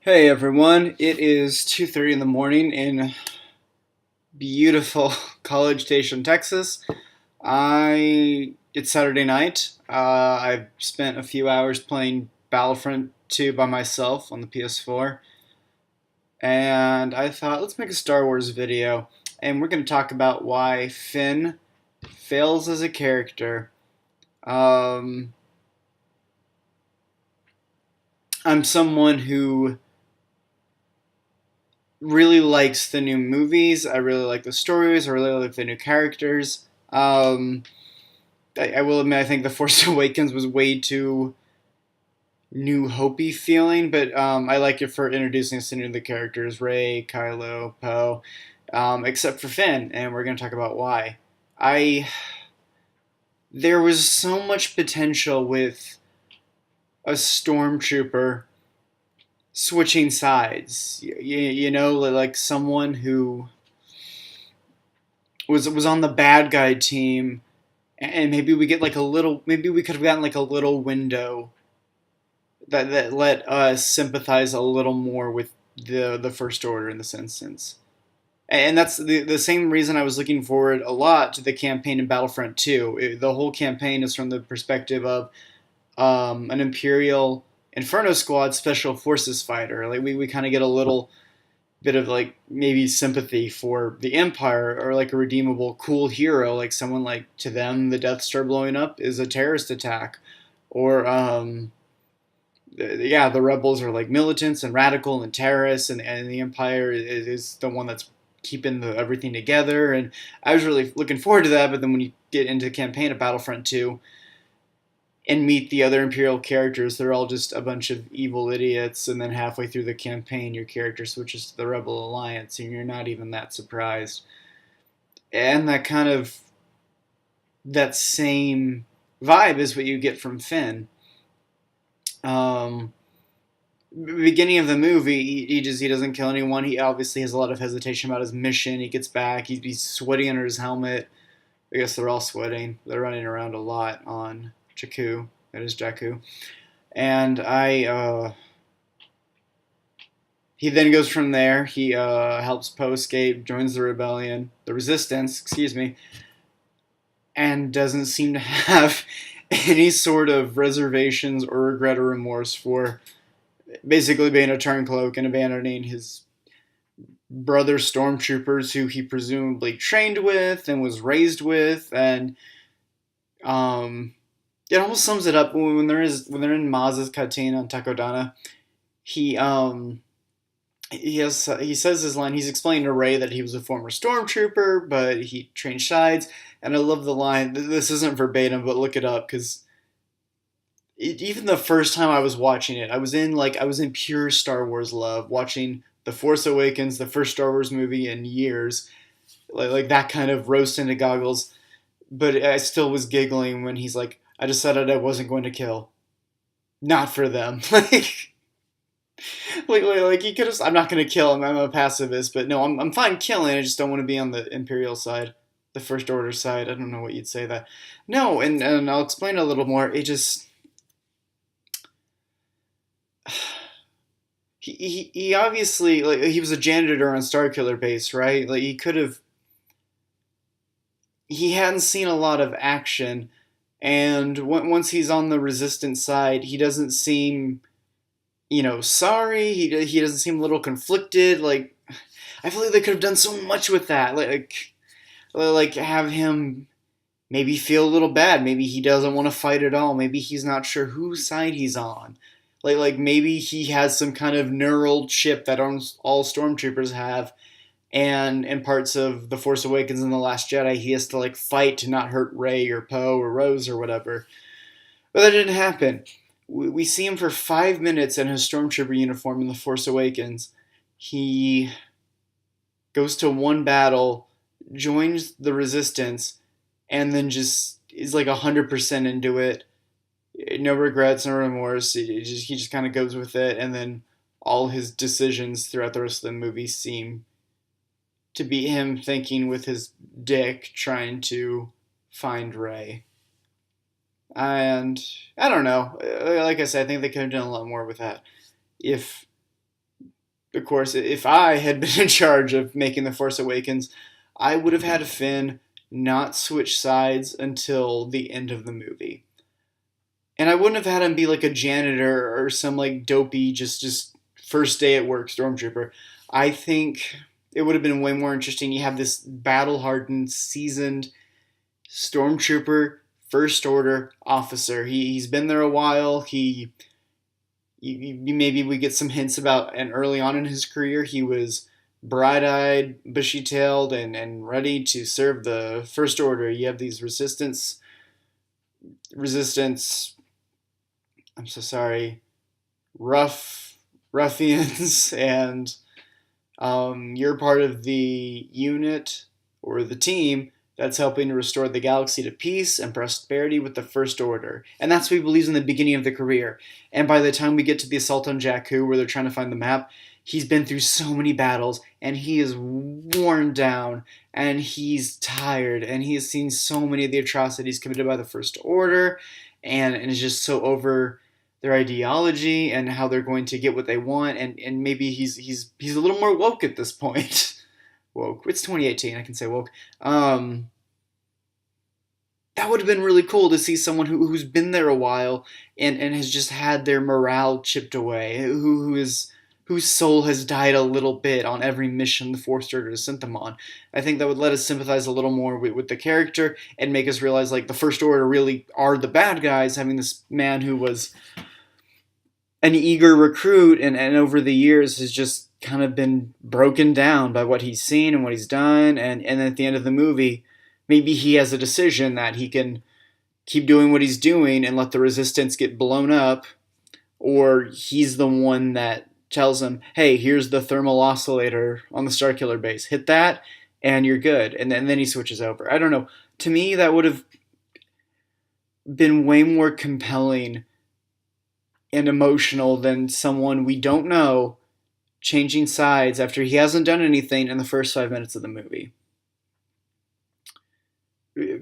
Hey everyone, it is 2:30 in the morning in beautiful College Station, Texas. It's Saturday night. I've spent a few hours playing Battlefront 2 by myself on the PS4, and I thought let's make a Star Wars video, and we're going to talk about why Finn fails as a character. Um, I'm someone who really likes the new movies. I really like the stories. I really like the new characters. I will admit, I think The Force Awakens was way too New Hopey feeling, but I like it for introducing us to new the characters: Rey, Kylo, Poe, except for Finn, and we're going to talk about why. I There was so much potential with a stormtrooper switching sides. Like someone who was on the bad guy team, and maybe we get like a little. Maybe we could have gotten like a little window that let us sympathize a little more with the First Order in this instance. And that's the same reason I was looking forward a lot to the campaign in Battlefront 2. The whole campaign is from the perspective of an Imperial Inferno Squad Special Forces fighter. Like we kind of get a little bit of like maybe sympathy for the Empire, or like a redeemable cool hero, like someone like, to them the Death Star blowing up is a terrorist attack, or yeah, the rebels are like militants and radical and terrorists, and the Empire is the one that's keeping everything together. And I was really looking forward to that. But then when you get into the campaign of Battlefront 2 and meet the other Imperial characters, they're all just a bunch of evil idiots. And then halfway through the campaign, your character switches to the Rebel Alliance, and you're not even that surprised. And that same vibe is what you get from Finn. Um, Beginning of the movie, he doesn't kill anyone. He obviously has a lot of hesitation about his mission. He gets back. He's sweating under his helmet. I guess they're all sweating. They're running around a lot on Jakku. That is Jakku. And he then goes from there. He helps Poe escape, joins the resistance, excuse me, and doesn't seem to have any sort of reservations or regret or remorse for basically being a turncloak and abandoning his brother stormtroopers who he presumably trained with and was raised with. And um, it almost sums it up when they're in Maz's Katina on Takodana. He he says his line. He's explaining to Rey that he was a former stormtrooper, but he trained shides. And I love the line. This isn't verbatim, but look it up, because even the first time I was watching it, I was in pure Star Wars love, watching The Force Awakens, the first Star Wars movie in years, like that kind of roast into goggles. But I still was giggling when he's like, "I decided I wasn't going to kill, not for them." Like he could have. I'm not going to kill him. I'm a pacifist, but no, I'm fine killing. I just don't want to be on the Imperial side, the First Order side. I don't know what you'd say that. No, and I'll explain a little more. It just he obviously, like, he was a janitor on Starkiller Base, right? Like he hadn't seen a lot of action, and once he's on the Resistance side, he doesn't seem, sorry. He doesn't seem a little conflicted. Like, I feel like they could have done so much with that. Like have him maybe feel a little bad. Maybe he doesn't want to fight at all. Maybe he's not sure whose side he's on. Like maybe he has some kind of neural chip that all stormtroopers have, and in parts of The Force Awakens and The Last Jedi, he has to like fight to not hurt Rey or Poe or Rose or whatever. But that didn't happen. We see him for 5 minutes in his stormtrooper uniform in The Force Awakens. He goes to one battle, joins the Resistance, and then just is like 100% into it. No regrets, no remorse. He just kind of goes with it, and then all his decisions throughout the rest of the movie seem to be him thinking with his dick, trying to find Rey. And I don't know. Like I said, I think they could have done a lot more with that if of course, if I had been in charge of making The Force Awakens, I would have had Finn not switch sides until the end of the movie. And I wouldn't have had him be like a janitor or some like dopey just first day at work stormtrooper. I think it would have been way more interesting. You have this battle hardened, seasoned stormtrooper first order officer. He's been there a while. Maybe we get some hints about, and early on in his career he was bright-eyed, bushy-tailed, and ready to serve the first order. You have these resistance, I'm so sorry, ruffians, and you're part of the unit or the team that's helping to restore the galaxy to peace and prosperity with the First Order. And that's what he believes in the beginning of the career. And by the time we get to the assault on Jakku, where they're trying to find the map, he's been through so many battles, and he is worn down, and he's tired, and he has seen so many of the atrocities committed by the First Order, and is just so over their ideology and how they're going to get what they want, and maybe he's a little more woke at this point. Woke. It's 2018. I can say woke. That would have been really cool to see someone who's been there a while and has just had their morale chipped away, whose soul has died a little bit on every mission the Force Order has sent them on. I think that would let us sympathize a little more with the character and make us realize like the First Order really are the bad guys, having this man who was an eager recruit and over the years has just kind of been broken down by what he's seen and what he's done, and at the end of the movie maybe he has a decision that he can keep doing what he's doing and let the resistance get blown up, or he's the one that tells him, hey, here's the thermal oscillator on the Starkiller base, hit that and you're good, and then he switches over. I don't know, to me that would have been way more compelling and emotional than someone we don't know changing sides after he hasn't done anything in the first 5 minutes of the movie.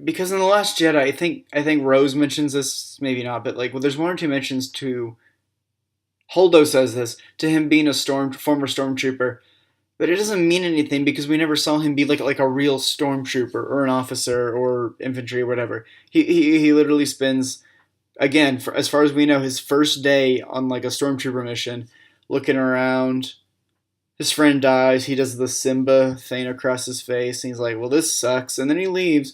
Because in The Last Jedi, I think Rose mentions this, maybe not, but like, well, there's one or two mentions to Holdo says this to him being a former stormtrooper, but it doesn't mean anything because we never saw him be like a real stormtrooper or an officer or infantry or whatever. He literally spends, again, as far as we know, his first day on like a stormtrooper mission, looking around. His friend dies. He does the Simba thing across his face, and he's like, "Well, this sucks," and then he leaves.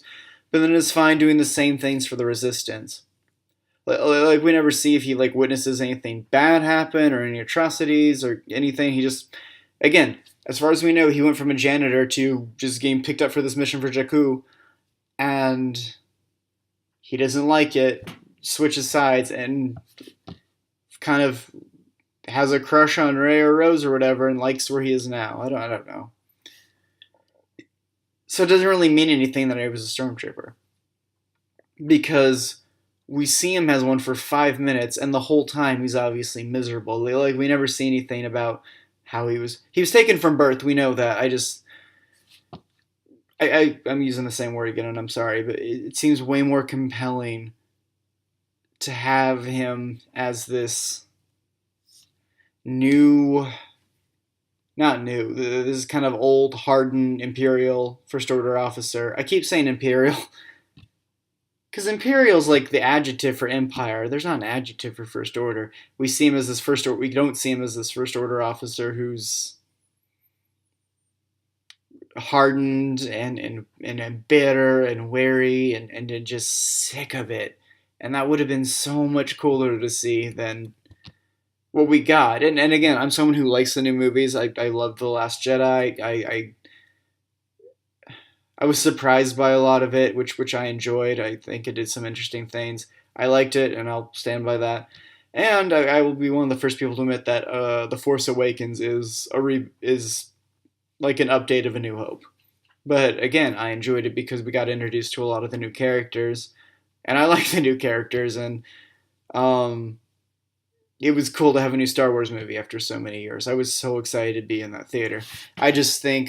But then is fine doing the same things for the Resistance. Like we never see if he like witnesses anything bad happen or any atrocities or anything. He just, again, as far as we know, he went from a janitor to just getting picked up for this mission for Jakku, and he doesn't like it, switches sides, and kind of has a crush on Ray or Rose or whatever, and likes where he is now. I don't know. So it doesn't really mean anything that he was a stormtrooper, because we see him as one for 5 minutes, and the whole time he's obviously miserable. Like we never see anything about how he was taken from birth. We know that. I'm using the same word again, and I'm sorry, but it seems way more compelling to have him as this this kind of old, hardened Imperial First Order officer. I keep saying Imperial because Imperial's like the adjective for Empire. There's not an adjective for First Order. We see him as this First Order. We don't see him as this First Order officer who's hardened and bitter and wary and just sick of it. And that would have been so much cooler to see than what we got. And again, I'm someone who likes the new movies. I love The Last Jedi. I was surprised by a lot of it, which I enjoyed. I think it did some interesting things. I liked it, and I'll stand by that. And I will be one of the first people to admit that The Force Awakens is like an update of A New Hope. But again, I enjoyed it because we got introduced to a lot of the new characters, and I like the new characters, and it was cool to have a new Star Wars movie after so many years. I was so excited to be in that theater. I just think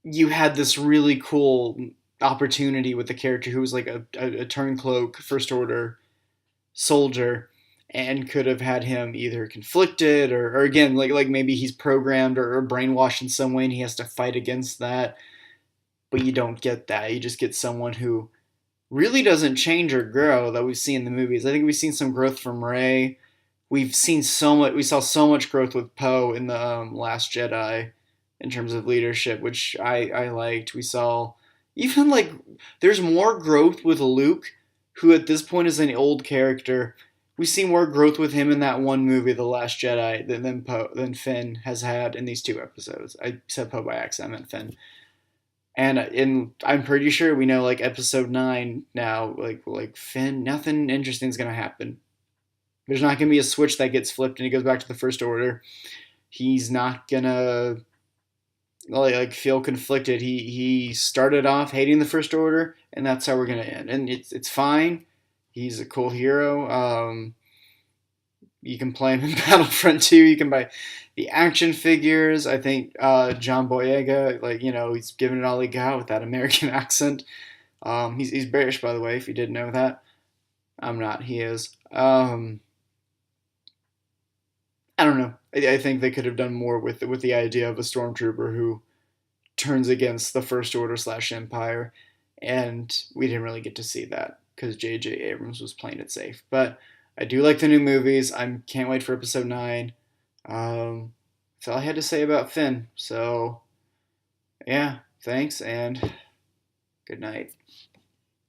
you had this really cool opportunity with the character who was like a turncloak First Order soldier, and could have had him either conflicted or again like maybe he's programmed or brainwashed in some way and he has to fight against that. But you don't get that. You just get someone who really doesn't change or grow that we've seen in the movies. I think we've seen some growth from Rey. We've seen so much. We saw so much growth with Poe in the Last Jedi in terms of leadership, which I liked. We saw even like there's more growth with Luke, who at this point is an old character. We see more growth with him in that one movie, The Last Jedi, than Finn has had in these two episodes. I said Poe by accident, I meant Finn. And I'm pretty sure we know like episode 9 now, like Finn, nothing interesting is gonna happen. There's not gonna be a switch that gets flipped and he goes back to the First Order. He's not gonna like feel conflicted. He started off hating the First Order, and that's how we're gonna end. And it's fine. He's a cool hero. You can play him in Battlefront 2. You can buy the action figures. I think John Boyega, he's giving it all he got with that American accent. He's British, by the way, if you didn't know that. I'm not. He is. I don't know. I think they could have done more with the idea of a stormtrooper who turns against the First Order / Empire, and we didn't really get to see that because J.J. Abrams was playing it safe. But I do like the new movies. I can't wait for episode 9. That's all I had to say about Finn. So, yeah, thanks and good night.